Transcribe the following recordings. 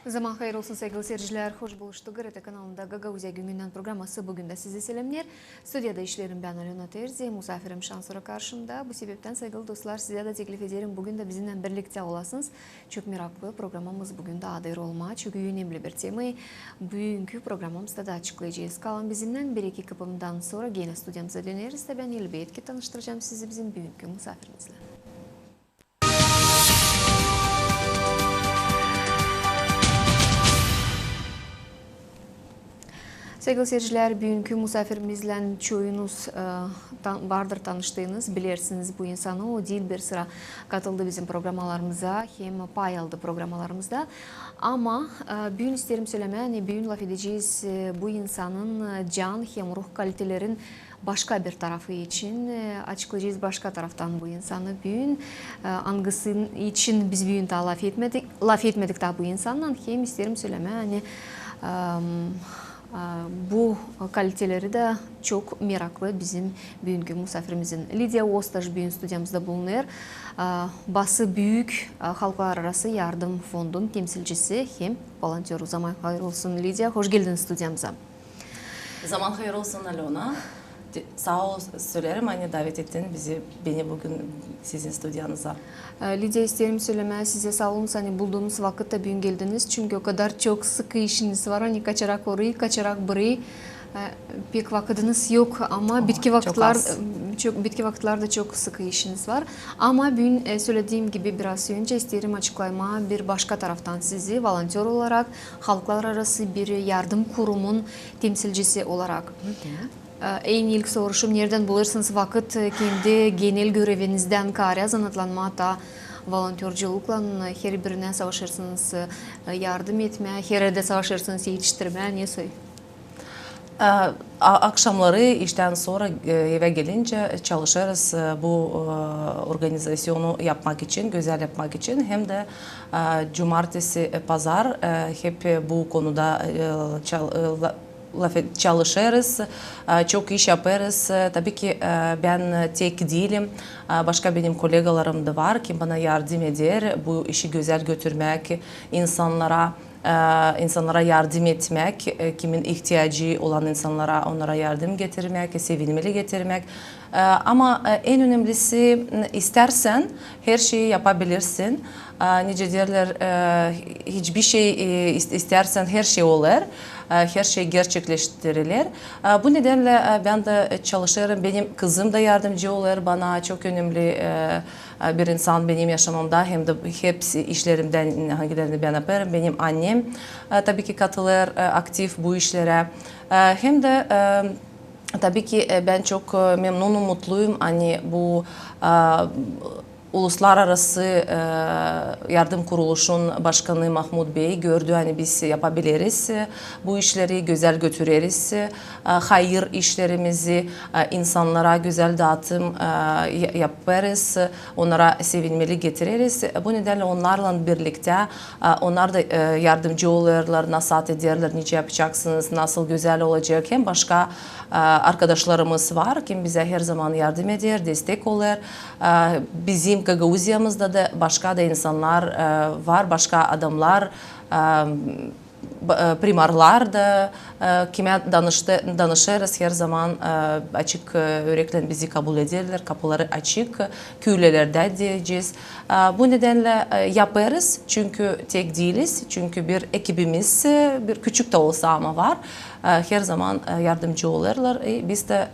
Zaman hayır olsun sevgili seyirciler. Hoş buluştuk. GRT kanalında Gagauzya Gününden programması bugün de sizi selamlar. Stüdyoda işlerim ben Alena Terzi. Misafirim Şansora karşımda. Bu sebepten sevgili dostlar size de teklif ederim. Bugün de bizimle birlikte olasınız. Çok meraklı programımız bugün de adır olma. Çünkü önemli bir temayı bugünkü programımızda da açıklayacağız. Kalan bizimle bir iki kapımdan sonra yine stüdyamıza döneriz. Ben elbette tanıştıracağım sizi bizim bugünkü misafirimizle. Sevgili seyirciler, bugünkü misafirimizle çoğunuz vardır tanıştığınız, bilirsiniz bu insanı. O değil bir sıra katıldı bizim programalarımıza, hem pay aldı programalarımızda. Ama bugün isterim söylemeye, bugün laf edeceğiz bu insanın can hem ruh kalitelerin başka bir tarafı için açıklayacağız başka taraftan bu insanı bugün. Hangisi için biz bugün de laf etmedik daha bu insandan hem isterim söylemeye bu kaliteleri de çok meraklı bizim bugünkü misafirimizin. Lidia Ostaş bugün stüdyamızda bulunuyor. Bası büyük halklar arası yardım fondun temsilcisi hem volontörü. Zaman hayır olsun Lidia. Hoş geldin stüdyamıza. Zaman hayır olsun Alena. Sağ ol söylerim. Aynı davet ettin beni bugün sizin stüdyanıza. Lidia isterim söylemeye size sağ olun. Hani bulduğumuz vakitte bugün geldiniz. Çünkü o kadar çok sıkı işiniz var. Hani kaçarak orayı, kaçarak burayı. Pek vakitiniz yok ama bitki vakitlerde çok sıkı işiniz var. Ama bugün söylediğim gibi biraz önce isterim açıklama bir başka taraftan sizi volontör olarak halklar arası bir yardım kurumun temsilcisi olarak. En ilk soruşum nereden bulursunuz vakit kendi genel görevinizden kare zanatlanma hatta volontörcülükle her birine savaşırsınız yardım etme, her de savaşırsınız yetiştirme, ne söyleyeyim? Akşamları işten sonra eve gelince çalışırız bu organizasyonu yapmak için, güzel yapmak için. Hem de cumartesi, pazar hep bu konuda çalışırız, çok iş yaparız. Tabii ki ben tek değilim. Başka benim kolegalarım da var ki bana yardım eder. Bu işi güzel götürmek, insanlara yardım etmek, kimin ihtiyacı olan insanlara onlara yardım getirmek, sevinmeli getirmek. Ama en önemlisi istersen her şeyi yapabilirsin. Nice derler hiçbir şey istersen her şey olur. Her şey gerçekleştirilir. Bu nedenle ben de çalışırım. Benim kızım da yardımcı olur bana. Çok önemli bir insan benim yaşamımda. Hem de hepsi işlerimden hangilerini ben yaparım. Benim annem tabii ki katılır aktif bu işlere. Hem de tabii ki ben çok memnunum, mutluyum. Hani bu Uluslararası Yardım Kuruluşu'nun başkanı Mahmut Bey gördü hani biz yapabiliriz. Bu işleri güzel götüreriz. Hayır işlerimizi insanlara güzel dağıtım yaparız. Onlara sevinmeli getiririz. Bu nedenle onlarla birlikte onlar da yardımcı olurlar, nasihat ederler, nice yapacaksınız, nasıl güzel olacak. Hem başka arkadaşlarımız var ki bize her zaman yardım eder, destek olur. Bizim Gagauzya'mızda da başka da insanlar var, başka adamlar, primarlar da kime danışırız her zaman açık yürekle bizi kabul ederler, kapıları açık, köylerde diyeceğiz. Bu nedenle yaparız çünkü tek değiliz, çünkü bir ekibimiz bir küçük de olsa ama var. Her zaman yardımcı olurlar. Biz de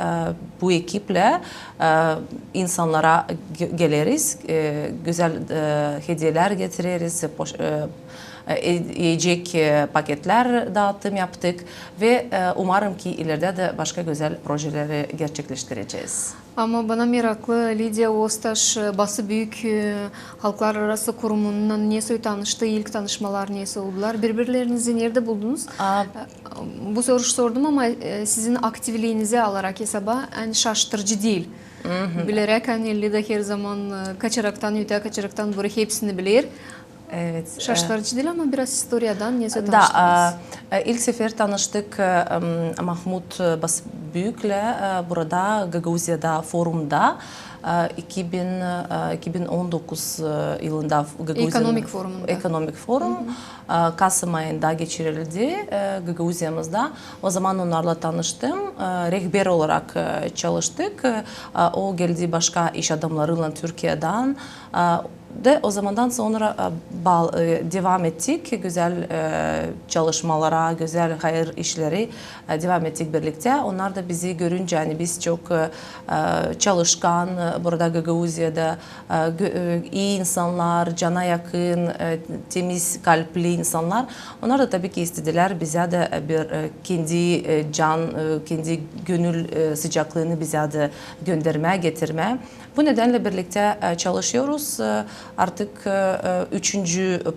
bu ekiple insanlara geliriz, güzel hediyeler getiririz, yiyecek paketler dağıtım yaptık ve umarım ki ileride de başka güzel projeleri gerçekleştireceğiz. Ama bana meraklı Lidia Ostaş bası büyük halklar arası kurumundan neyse tanıştı, ilk tanışmalar neyse oldular. Birbirlerinizi nerede buldunuz? Bu soruyu sordum ama sizin aktivliğinizi alarak hesaba yani şaşırtıcı değil. Bilerek hani Lidia her zaman kaçaraktan, kaçaraktan buraya hepsini bilir. Evet. Şaşırtıcı değil ama biraz historiyadan neyse Da, tanıştınız. ilk sefer tanıştık Mahmut Basbüyük'le burada Gagavuzya'da forumda 2019 yılında Ekonomik forumunda. Ekonomik forum Kasım ayında geçirildi Gagavuzya'mızda. O zaman onlarla tanıştım. Rehber olarak çalıştık. O geldi başka iş adamlarıyla Türkiye'den. De o zamandan sonra devam ettik. Güzel çalışmalara, güzel hayır işleri devam ettik birlikte. Onlar da bizi görünce hani biz çok çalışkan, burada Gagavuzya'da iyi insanlar, cana yakın, temiz kalpli insanlar. Onlar da tabii ki istediler bize de bir kendi kendi gönül sıcaklığını bize de göndermeye, getirmeye. Bu nedenle birlikte çalışıyoruz. Artık 3.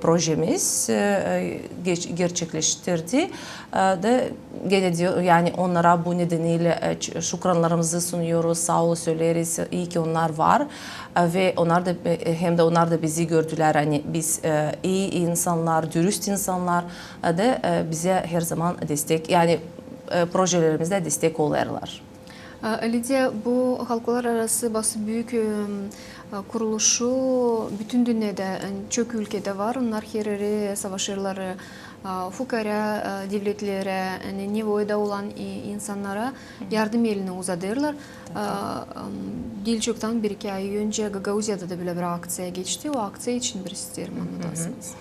projemiz gerçekleştirdi. De gene diyor yani onlara bu nedeniyle şükranlarımızı sunuyoruz, sağ ol söyleriz. İyi ki onlar var ve onlar da hem de onlar da bizi gördüler hani biz iyi insanlar, dürüst insanlar da bize her zaman destek yani projelerimizde destek oluyorlar. Lidya, bu halklar arası Basbüyük kuruluşu bütün dünyada çok ülkede var. Onlar her yeri savaşırlar. Fukara devletlere, nivoyda olan insanlara yardım elini uzatırlar. Değil çoktan 1-2 ay önce Gagavuzya'da da böyle bir aksiya geçti. O aksiya için bir isterim anlatırsınız.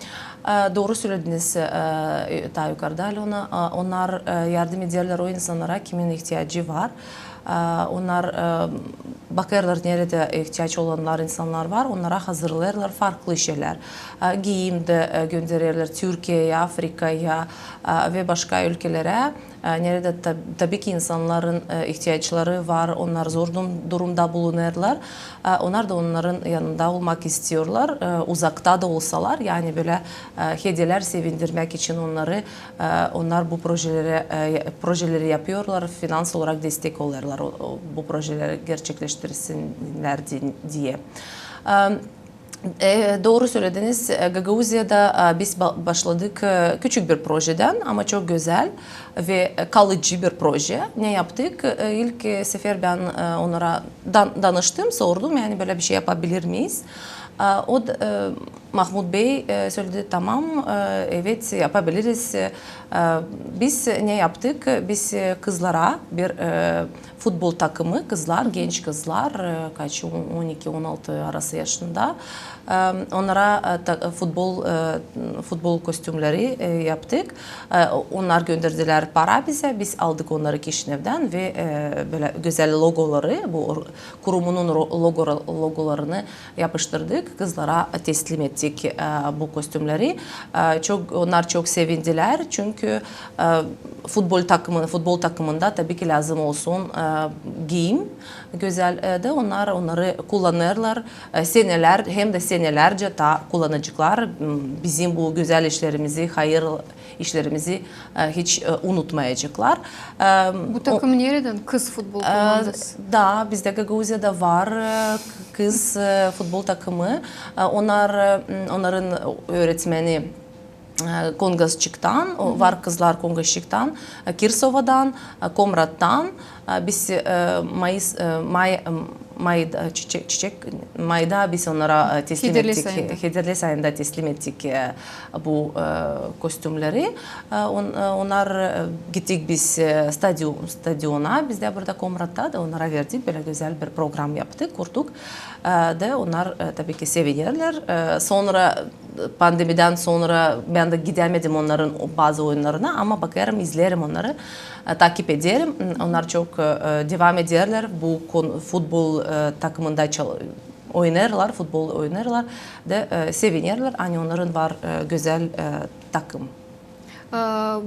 Doğru söylediniz daha yukarıda Alona. Onlar yardım ederler o insanlara kimin ihtiyacı var. Onlar bakarlar nerede ihtiyaç olanlar insanlar var. Onlara hazırlarlar farklı şeyler. Giyim de gönderirler Türkiye'ye, Afrika'ya ve başka ülkelere. Nerede tabii ki insanların ihtiyaçları var. Onlar zor durumda bulunurlar. Onlar da onların yanında olmak istiyorlar. Uzakta da olsalar yani böyle hediyeler sevindirmek için onlar bu projeleri yapıyorlar. Finans olarak destek oluyorlar bu projeleri gerçekleştirsinler diye. Doğru söylediniz. Gagavuzya'da biz başladık küçük bir projeden ama çok güzel ve kalıcı bir proje. Ne yaptık? İlk sefer ben onlara danıştım, sordum yani böyle bir şey yapabilir miyiz? O Mahmut Bey söyledi tamam evet yapabiliriz. Biz ne yaptık? Biz kızlara bir futbol takımı kızlar, genç kızlar kaç 12-16 arası yaşında onlara futbol kostümleri yaptık. Onlar gönderdiler para bize. Biz aldık onları Kişinev'den ve böyle güzel logoları bu kurumunun logolarını yapıştırdık. Kızlara teslim ettik bu kostümleri. Onlar çok sevindiler çünkü futbol takımında tabii ki lazım olsun giyim güzel de onları kullanırlar seneler hem de senelerce da kullanacaklar bizim bu güzel işlerimizi hayır işlerimizi hiç unutmayacaklar. Bu takım nereden? Kız futbol komandası. Da bizde Gagavuzya'da var kız futbol takımı. Onların öğretmeni Kongasçık'tan, var kızlar Kongasçık'tan, Kirsova'dan, Komrat'tan. Biz May'da biz onlara teslim ettik. Hederli ayında teslim ettik bu kostümleri. Onlar gittik biz stadyona. Biz de burada Komrat'ta da onlara verdik. Böyle güzel bir program yaptık, kurduk. De onlar tabii ki sevinirler. Sonra pandemiden sonra ben de gidemedim onların bazı oyunlarına ama bakarım, izlerim onları, takip ederim. Onlar çok devam ederler. Bu futbol takımında oynarlar, futbol oynarlar de sevinirler. Hani onların var güzel takım.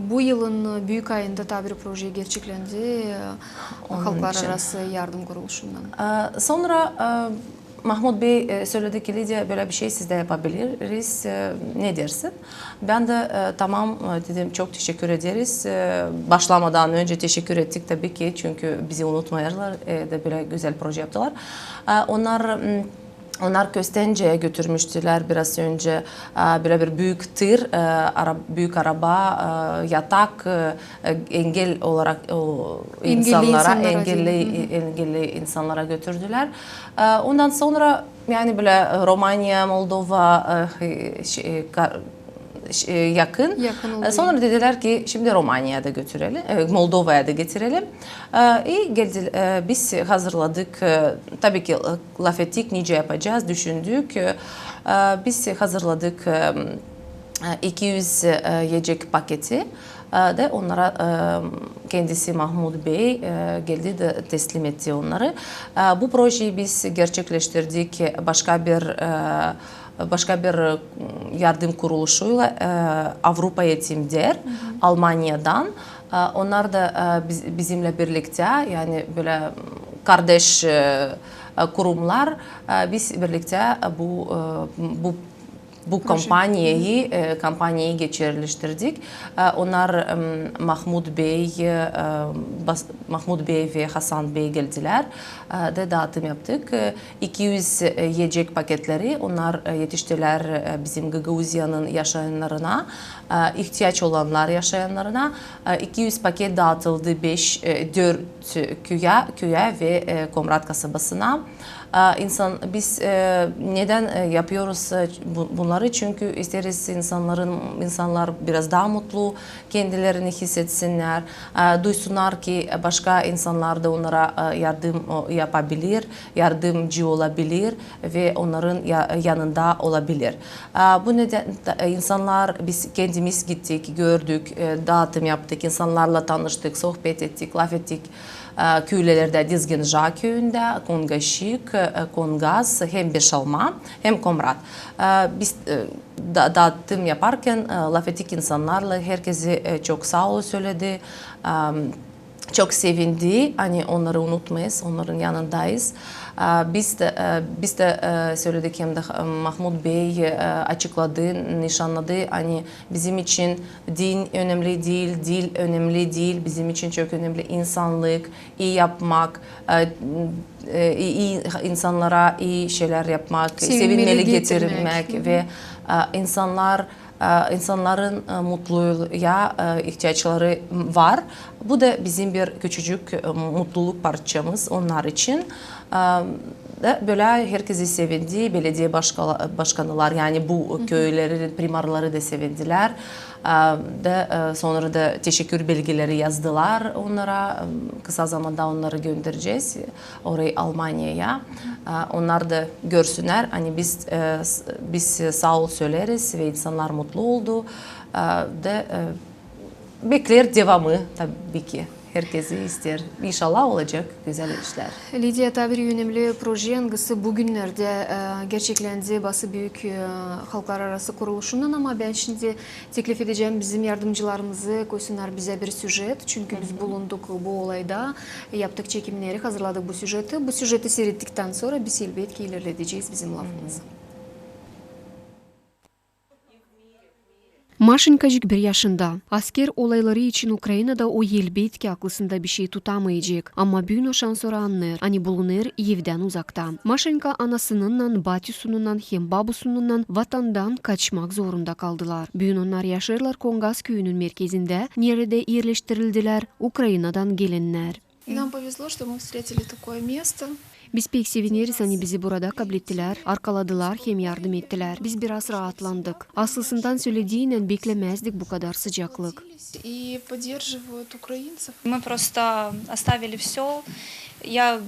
Bu yılın büyük ayında tabi proje gerçeklendi. Halklar arası yardım kuruluşundan. Sonra Mahmut Bey söyledi ki Lidya böyle bir şey siz de yapabiliriz. Ne dersin? Ben de tamam dedim çok teşekkür ederiz. Başlamadan önce teşekkür ettik tabii ki çünkü bizi unutmayarlar. De böyle güzel proje yaptılar. Onlar Onlar Köstence'ye götürmüştüler biraz önce. Böyle bir büyük tır, büyük araba, yatak, engel olarak engelli insanlara götürdüler. Ondan sonra yani böyle Romanya, Moldova yakın. Sonra dediler ki şimdi Romanya'ya da götürelim, Moldova'ya da getirelim. Biz hazırladık. Tabii ki laf ettik, nice yapacağız, düşündük. Biz hazırladık 200 yiyecek paketi de onlara kendisi Mahmut Bey geldi de teslim etti onları. Bu projeyi biz gerçekleştirdik başka bir yardım kuruluşuyla Avrupa Eğitim Der, Almanya'dan. Onlar da bizimle birlikte yani böyle kardeş kurumlar biz birlikte bu kampanyayı geçerleştirdik. Onlar Mahmut Bey ve Hasan Bey geldiler de dağıtım yaptık. 200 yiyecek paketleri onlar yetiştiler bizim Gagavuzya'nın yaşayanlarına, ihtiyaç olanlar yaşayanlarına. 200 paket dağıtıldı 4 köye ve Komrat kasabasına. Biz neden yapıyoruz bunları? Çünkü isteriz insanlar biraz daha mutlu, kendilerini hissetsinler, duysunlar ki başka insanlar da onlara yardım yapabilir, yardımcı olabilir ve onların yanında olabilir. Bu neden biz kendimiz gittik, gördük, dağıtım yaptık, insanlarla tanıştık, sohbet ettik, laf ettik. Köylerde Dizginca köyünde, Kongaşik, Kongaz, hem Beşalma hem Komrat. Biz dağıtım yaparken laf ettik insanlarla, herkese çok sağ ol söyledi. Çok sevindi. Hani onları unutmayız, onların yanındayız. Biz de söyledik hem de Mahmut Bey açıkladı, nişanladı. Hani bizim için din önemli değil, dil önemli değil. Bizim için çok önemli insanlık, iyi yapmak, iyi insanlara iyi şeyler yapmak, sevinmeli getirmek ve insanların mutluluğa ihtiyaçları var. Bu da bizim bir küçücük mutluluk parçamız onlar için. Böyle herkesi sevindi. Belediye başkanılar yani bu köylerin primarları da sevindiler. Sonra da teşekkür belgeleri yazdılar onlara. Kısa zamanda onları göndereceğiz oraya Almanya'ya. Onlar da görsünler. Hani biz sağ ol söyleriz ve insanlar mutlu oldu. Bekler devamı tabii ki. Herkesi ister. İnşallah olacak güzel işler. Lidia tabii önemli proje yangısı bugünlerde gerçeklendi bası büyük halklar arası kuruluşundan ama ben şimdi teklif edeceğim bizim yardımcılarımızı koysunlar bize bir süjet. Çünkü biz bulunduk bu olayda, yaptık çekimleri, hazırladık bu süjeti. Bu süjeti seyrettikten sonra biz elbette ilerleteceğiz bizim lafımızı. Maşinkacık 1 yaşında. Asker olayları için Ukrayna'da o elbette aklısında bir şey tutamayacak. Ama bugün o sonra anlar. Hani bulunur evden uzakta. Maşinka anasının, batisunundan hem babusunundan vatandan kaçmak zorunda kaldılar. Bugün onlar yaşarlar Kongaz köyünün merkezinde. Nerede yerleştirildiler Ukrayna'dan gelenler. Нам повезло, что мы встретили такое место. Biz pek seviniriz hani bizi burada kabul ettiler, arkaladılar hem yardım ettiler. Biz biraz rahatlandık. Aslısından söylediğiyle beklemezdik bu kadar sıcaklık. И поддерживают украинцев. Мы просто оставили все. Я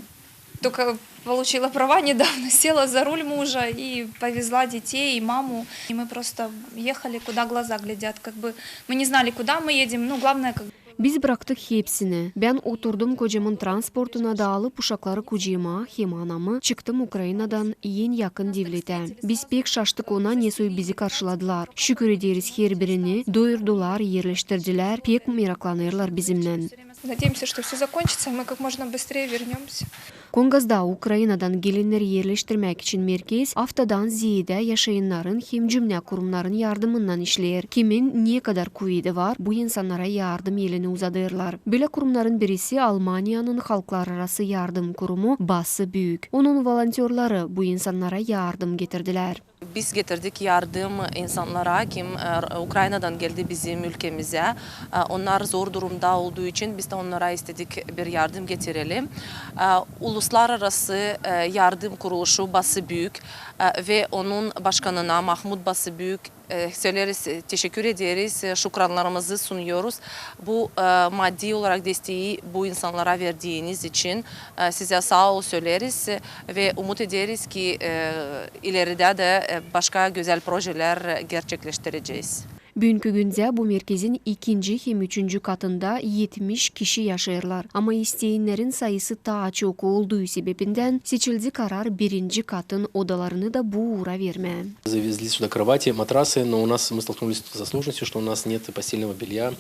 только получила права недавно, села за руль мужа и повезла детей и маму. И мы просто ехали, куда глаза глядят. Как бы мы не знали, куда мы едем. Ну, главное, как Biz bıraktık hepsini. Ben oturdum kocamın transportuna da alıp uşakları kucağıma, hem anamı, çıktım Ukrayna'dan en yakın devlete. Biz pek şaştık ona nesoy bizi karşıladılar. Şükür ederiz her birini, doyurdular, yerleştirdiler, pek meraklanırlar bizimle. Надеемся, что все закончится, и мы как можно быстрее вернемся. Kongaz'da Ukrayna'dan gelinleri yerleştirmek için merkez haftadan ziyade yaşayanların hem cümle kurumların yardımından işler. Kimin ne kadar kuvveti var bu insanlara yardım elini uzadırlar. Böyle kurumların birisi Almanya'nın Halklar Arası Yardım Kurumu Bası Büyük. Onun volontörleri bu insanlara yardım getirdiler. Biz getirdik yardım insanlara kim Ukrayna'dan geldi bizim ülkemize. Onlar zor durumda olduğu için biz de onlara istedik bir yardım getirelim. Uluslararası Yardım Kuruluşu Bası Büyük ve onun başkanına Mahmut Bası Büyük söyleriz, teşekkür ederiz, şükranlarımızı sunuyoruz. Bu maddi olarak desteği bu insanlara verdiğiniz için size sağ ol söyleriz ve umut ederiz ki ileride de başka güzel projeler gerçekleştireceğiz. Bugünkü günde bu merkezin ikinci hem üçüncü katında 70 kişi yaşayırlar. Ama isteyenlerin sayısı daha çok olduğu sebebinden seçildi karar birinci katın odalarını da bu uğra verme. Завезли сюда кровати, матрасы, но мы столкнулись со сложностью, что у нас нет постельного белья,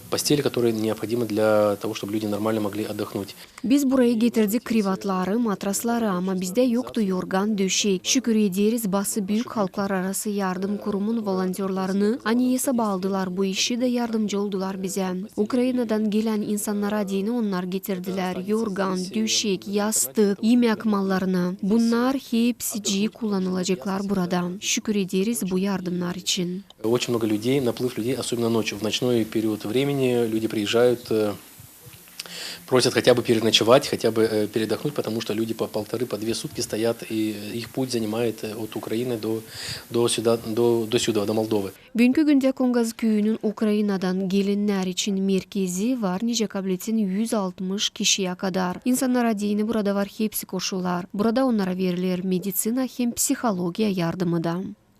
постели, которые необходимы для того, чтобы люди нормально могли отдохнуть. Biz buraya getirdik krivatları, matrasları ama bizde yoktu yorgan, döşek. Şükür ederiz Bası Büyük Halklar Arası Yardım Kurumun volontörlerini aniyese bağladılar bu işi de yardımcı oldular bize. Ukrayna'dan gelen insanlara dini onlar getirdiler. Yorgan, döşek, yastık, yemek mallarını. Bunlar hepsi kullanılacaklar burada. Şükür ederiz bu yardımlar için. Очень много людей, наплыв людей, особенно ночью. В ночной период времени люди приезжают, просят хотя бы переночевать, хотя бы передохнуть, потому что люди по полторы, по две сутки стоят, и их путь занимает от Украины до сюда, до Молдовы. Bugünkü günde Kongaz köyünün Ukrayna'dan gelenler için merkezi var. Nice kabletin 160 kişiye kadar. İnsanlara dini burada var hepsi koşullar. Burada onlara verilir medisina hem psixologiya yardımı da.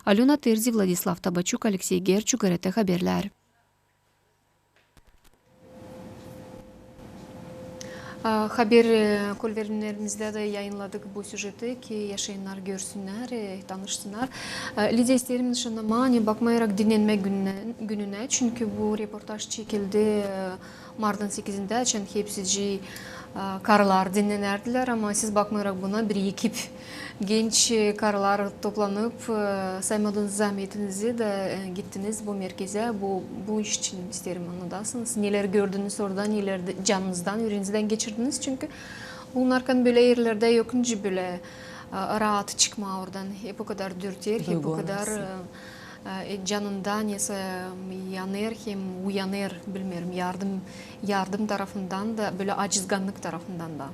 Alona Terzi, Vladislav Tabachuk, Alexey Gerçuk, RT Haberler. Haber kulverilerimizde de yayınladık bu sujeti ki yaşayanlar görsünler, tanışsınlar. Lidia isterim nişanlama bakmayarak dinlenme gününe çünkü bu reportaj çekildi Mart'ın 8'inde için hepsi karılar dinlenerdiler ama siz bakmayarak buna bir ekip genç karılar toplanıp saymadığınız zahmetinizi de gittiniz bu merkeze. Bu iş için isterim anladasınız. Neler gördünüz orada, neler canınızdan, yüreğinizden geçirdiniz. Çünkü bunlarken böyle yerlerde yokunca böyle rahat çıkma oradan. Hep o kadar dürtür, hep o kadar canında neyse yanır hem uyanır bilmiyorum yardım tarafından da böyle acizganlık tarafından da.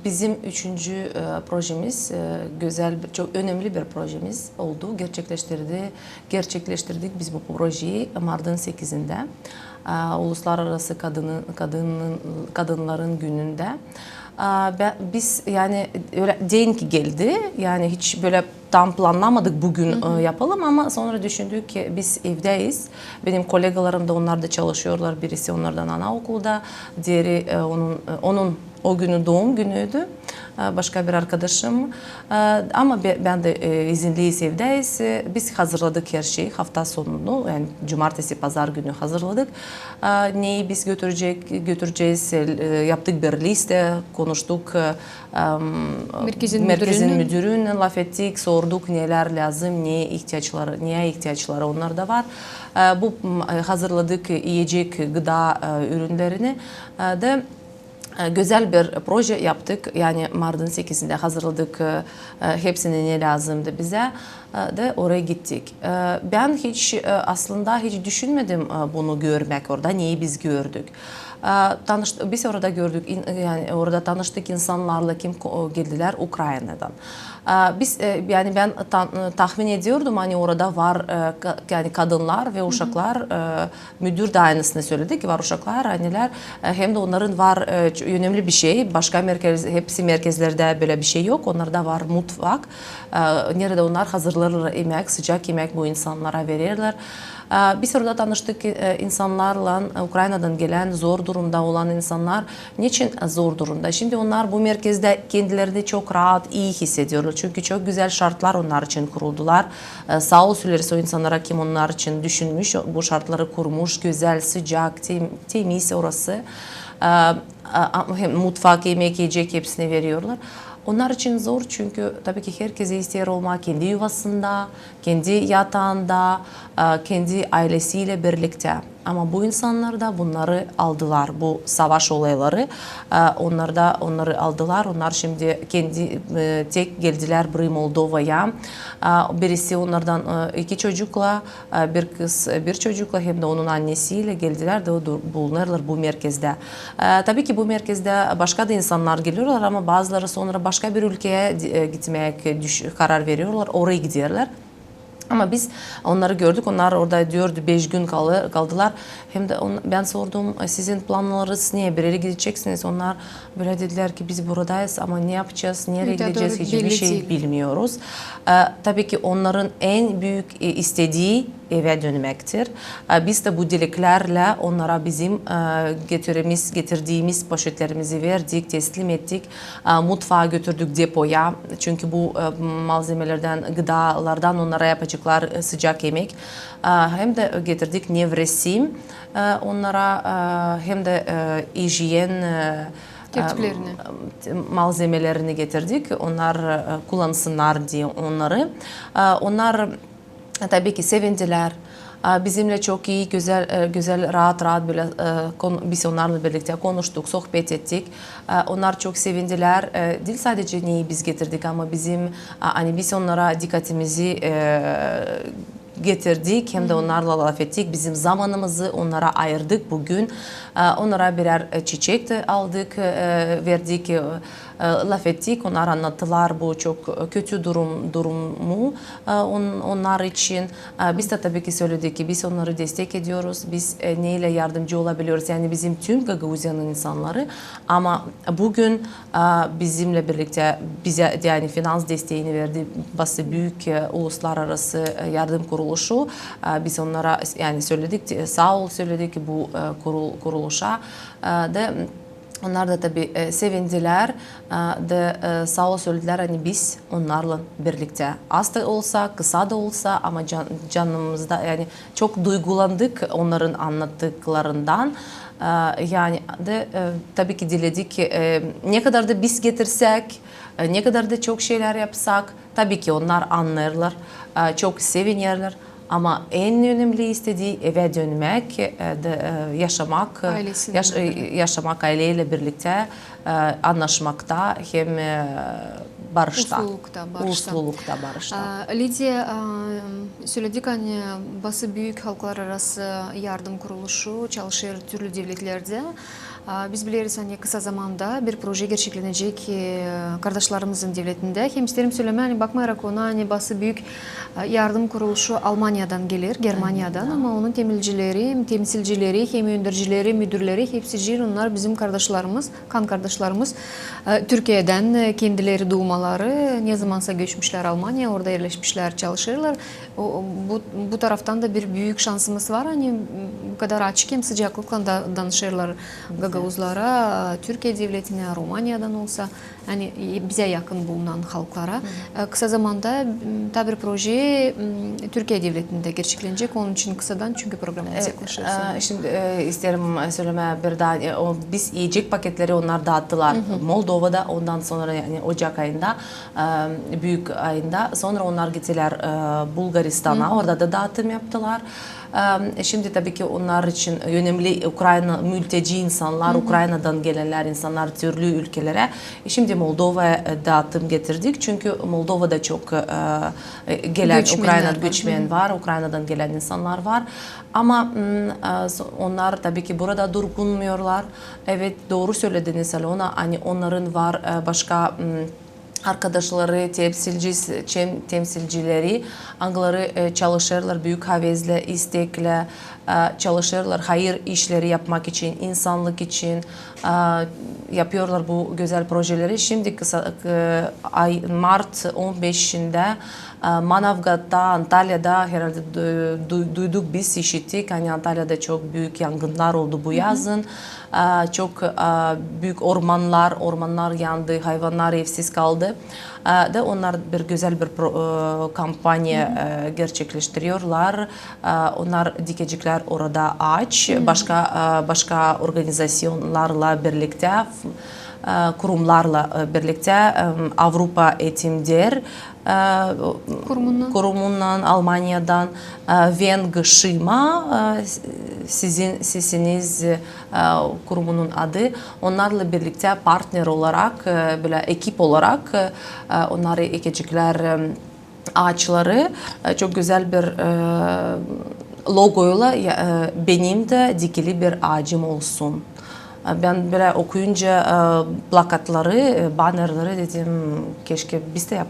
Bizim üçüncü projemiz güzel, çok önemli bir projemiz oldu. Gerçekleştirdik biz bu projeyi Mart'ın 8'inde. Uluslararası Kadınların Günü'nde. Biz yani öyle denk geldi. Yani hiç böyle tam planlamadık bugün yapalım ama sonra düşündük ki biz evdeyiz. Benim kolegalarım da onlar da çalışıyorlar. Birisi onlardan anaokulda, diğeri onun o günü doğum günüydü. Başka bir arkadaşım. Ama ben de izinliyiz, evdeyiz. Biz hazırladık her şeyi hafta sonunu. Yani cumartesi, pazar günü hazırladık. Neyi biz götüreceğiz. Yaptık bir liste, konuştuk. Merkezin müdürüne laf ettik, sorduk neler lazım, neye ihtiyaçları onlarda var. Bu hazırladık yiyecek, gıda ürünlerini de güzel bir proje yaptık. Yani Mart'ın 8'inde hazırladık. Hepsine ne lazımdı bize de oraya gittik. Ben aslında hiç düşünmedim bunu görmek orada. Neyi biz gördük. Biz orada gördük, yani orada tanıştık insanlarla kim geldiler Ukrayna'dan. Yani ben tahmin ediyordum hani orada var yani kadınlar ve uşaklar, müdür de aynısını söyledi ki var uşaklar, anneler, hem de onların var önemli bir şey. Başka hepsi merkezlerde böyle bir şey yok. Onlarda var mutfak. Nerede onlar hazırlarlar yemek, sıcak yemek bu insanlara verirler. Biz orada tanıştık insanlarla, Ukrayna'dan gelen zor durumda olan insanlar. Niçin zor durumda? Şimdi onlar bu merkezde kendilerini çok rahat, iyi hissediyorlar. Çünkü çok güzel şartlar onlar için kuruldular. Sağ olsunlar o insanlara kim onlar için düşünmüş, bu şartları kurmuş, güzel, sıcak, temiz orası. Hem mutfak, yemek, yiyecek hepsini veriyorlar. Onlar için zor çünkü tabii ki herkese ister olmak kendi yuvasında, kendi yatağında, kendi ailesiyle birlikte. Ama bu insanlar da bunları aldılar, bu savaş olayları. Onları aldılar. Onlar şimdi kendi tek geldiler buraya Moldova'ya. Birisi onlardan 2 çocukla, bir kız bir çocukla hem de onun annesiyle geldiler de bulunurlar bu merkezde. Tabii ki bu merkezde başka da insanlar geliyorlar ama bazıları sonra başka bir ülkeye gitmeye karar veriyorlar. Oraya gidiyorlar. Ama biz onları gördük. Onlar orada 4-5 gün kaldılar. Hem de ben sordum sizin planlarınız niye? Bir yere gideceksiniz. Onlar böyle dediler ki biz buradayız ama ne yapacağız? Nereye gideceğiz? Hiçbir şey bilmiyoruz. Tabii ki onların en büyük istediği eve dönmektir. Biz de bu dileklerle onlara bizim getirdiğimiz poşetlerimizi verdik, teslim ettik. Mutfağa götürdük depoya. Çünkü bu malzemelerden, gıdalardan onlara yapacaklar sıcak yemek. Hem de getirdik nevresim onlara hem de hijyen malzemelerini getirdik. Onlar kullansınlar diye onları. Onlar tabii ki sevindiler. Bizimle çok iyi, güzel, rahat böyle biz onlarla birlikte konuştuk, sohbet ettik. Onlar çok sevindiler. Değil sadece neyi biz getirdik ama hani biz onlara dikkatimizi getirdik hem de onlarla laf ettik. Bizim zamanımızı onlara ayırdık bugün. Onlara birer çiçek de aldık, verdik, laf ettik. Onlar anlattılar bu çok kötü durumu onlar için. Biz de tabii ki söyledik ki biz onları destek ediyoruz. Biz neyle yardımcı olabiliyoruz? Yani bizim tüm Gagavuzya'nın insanları. Ama bugün bizimle birlikte bize yani finans desteğini verdi. Bazı büyük uluslararası yardım kuruluşu. Biz onlara yani söyledik, sağ ol söyledik bu kuruluşa da onlar da tabii sevindiler de sağ ol söylediler hani biz onlarla birlikte az da olsa kısa da olsa ama canımızda yani çok duygulandık onların anlattıklarından. Yani de tabii ki diledik ki ne kadar da biz getirsek, ne kadar da çok şeyler yapsak tabii ki onlar anlarlar, çok sevinirler. Ama en önemli istediği eve dönmek, yaşamak aileyle birlikte anlaşmakta hem barışta. Uslulukta, barışta. Lidya, söyledik hani bazı büyük halklar arası yardım kuruluşu çalışır türlü devletlerde. Biz biliriz hani kısa zamanda bir proje gerçekleşecek kardeşlerimizin devletinde. Hem isterim söylemeye hani bakmayarak ona hani bazı büyük yardım kuruluşu Almanya'dan gelir, Germanya'dan ama onun temsilcileri, hem öndürücüleri, müdürleri hepsi onlar bizim kardeşlerimiz, kan kardeşlerimiz. Türkiye'den kendileri doğmaları ne zamansa göçmüşler Almanya, orada yerleşmişler, çalışırlar. Bu taraftan da bir büyük şansımız var. Hani bu kadar açık hem sıcaklıkla danışırlar Gagavuzlara, Türkiye devletine, Romanya'dan olsa yani bize yakın bulunan halklara. Kısa zamanda tabi bir proje Türkiye devletinde gerçekleşecek. Onun için kısadan çünkü programımız yaklaşır. Şimdi isterim söylemeye bir daha biz yiyecek paketleri onlar dağıttılar Moldova'da ondan sonra yani Ocak ayında büyük ayında sonra onlar gittiler Bulgaristan'a orada da dağıtım yaptılar. Şimdi tabii ki onlar için önemli Ukrayna mülteci insanlar, Ukrayna'dan gelenler insanlar türlü ülkelere. Şimdi Moldova'ya dağıtım getirdik çünkü Moldova'da çok gelen Ukrayna göçmen var, Ukrayna'dan gelen insanlar var. Ama onlar tabii ki burada durgunmuyorlar. Evet doğru söylediniz Alona, hani onların var başka arkadaşları, temsilcileri, onları çalışırlar büyük hevesle, istekle çalışırlar, hayır işleri yapmak için, insanlık için yapıyorlar bu güzel projeleri. Şimdi Mart 15'inde Manavgat'ta, Antalya'da herhalde duyduk biz, işittik. Hani Antalya'da çok büyük yangınlar oldu bu yazın. Çok büyük ormanlar yandı, hayvanlar evsiz kaldı. Da onlar bir güzel bir kampanya gerçekleştiriyorlar. Onlar dikecikler orada aç. Başka organizasyonlarla birlikte, kurumlarla birlikte Avrupa Eğitimler Kurumundan, Almanya'dan Ven Gışıma sizin sesiniz kurumunun adı. Onlarla birlikte partner olarak, böyle ekip olarak onları ekecekler ağaçları çok güzel bir logoyla benim de dikili bir ağacım olsun. Ben böyle okuyunca plakatları, bannerları dedim keşke biz de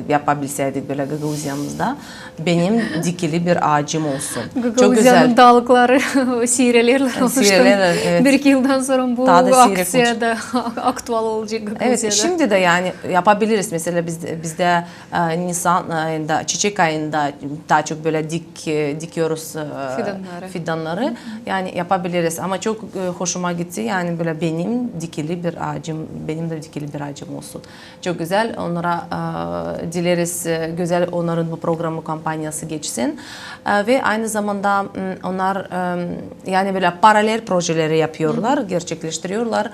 yapabilseydik böyle Gagauziya'mızda. Benim dikili bir ağacım olsun. Gagauziya'nın dağlıkları sirelerle oluştu. Evet. Bir iki yıldan sonra bu Daha da aksiya da aktual olacak Gagauziya'da. Evet, şimdi de yani yapabiliriz. Mesela bizde Nisan ayında, çiçek ayında daha çok böyle dikiyoruz fidanları. Yani yapabiliriz ama çok hoşuma gitti. Yani böyle benim de dikili bir ağacım olsun. Çok güzel. Onlara dileriz güzel onların bu programı kampanyası geçsin. Ve aynı zamanda onlar yani böyle paralel projeleri yapıyorlar, gerçekleştiriyorlar.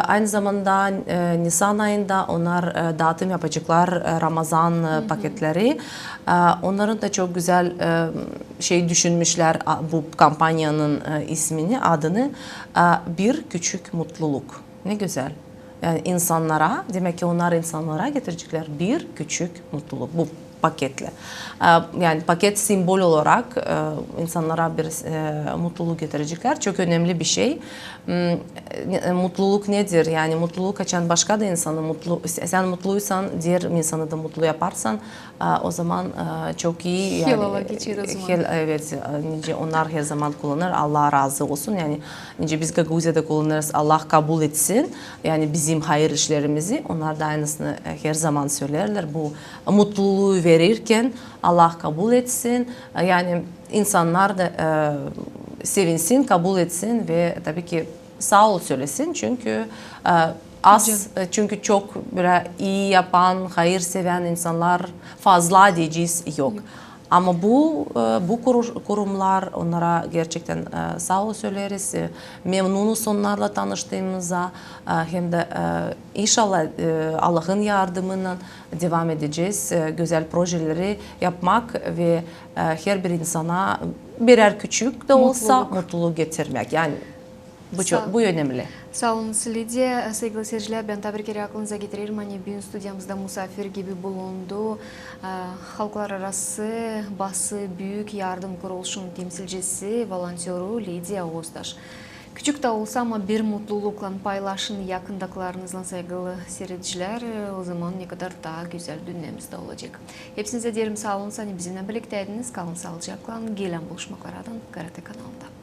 Aynı zamanda Nisan ayında onlar dağıtım yapacaklar Ramazan paketleri. Onların da çok güzel düşünmüşler bu kampanyanın ismini, adını bir küçük mutluluk. Ne güzel. Yani insanlara, demek ki onlar insanlara getirecekler bir küçük mutluluk bu paketle. Yani paket simbol olarak insanlara bir mutluluk getirecekler. Çok önemli bir şey. Mutluluk nedir? Yani mutluluk açan başka da insanı mutlu. Sen mutluysan diğer insanı da mutlu yaparsan o zaman çok iyi. Yani, evet. Onlar her zaman kullanır. Allah razı olsun. Yani biz Gagauziya'da kullanırız. Allah kabul etsin. Yani bizim hayır işlerimizi. Onlar da aynısını her zaman söylerler. Bu mutluluğu verirken Allah kabul etsin. Yani insanlar da sevinsin, kabul etsin ve tabii ki sağ ol söylesin. Çünkü çünkü çok böyle iyi yapan, hayır seven insanlar fazla diyeceğiz yok. Ama bu kurumlar onlara gerçekten sağ ol söyleriz. Memnunuz onlarla tanıştığımıza hem de inşallah Allah'ın yardımıyla devam edeceğiz. Güzel projeleri yapmak ve her bir insana birer küçük de olsa mutluluk getirmek. Yani bu önemli. Sağ olun Lidia. Sevgili seyirciler, ben tabii ki aklınıza getiririm. Hani bugün stüdyamızda misafir gibi bulundu. Halklar arası bası büyük yardım kuruluşunun temsilcisi, volontörü Lidia Ozdaş. Küçük de olsa ama bir mutlulukla paylaşın yakındakilarınızla sevgili seyirciler. O zaman ne kadar daha güzel dünyamızda olacak. Hepsinize diyelim sağ olun. Hani bizimle birlikteydiniz. Kalın sağlıcakla. Gelen buluşmalardan Karate kanalında.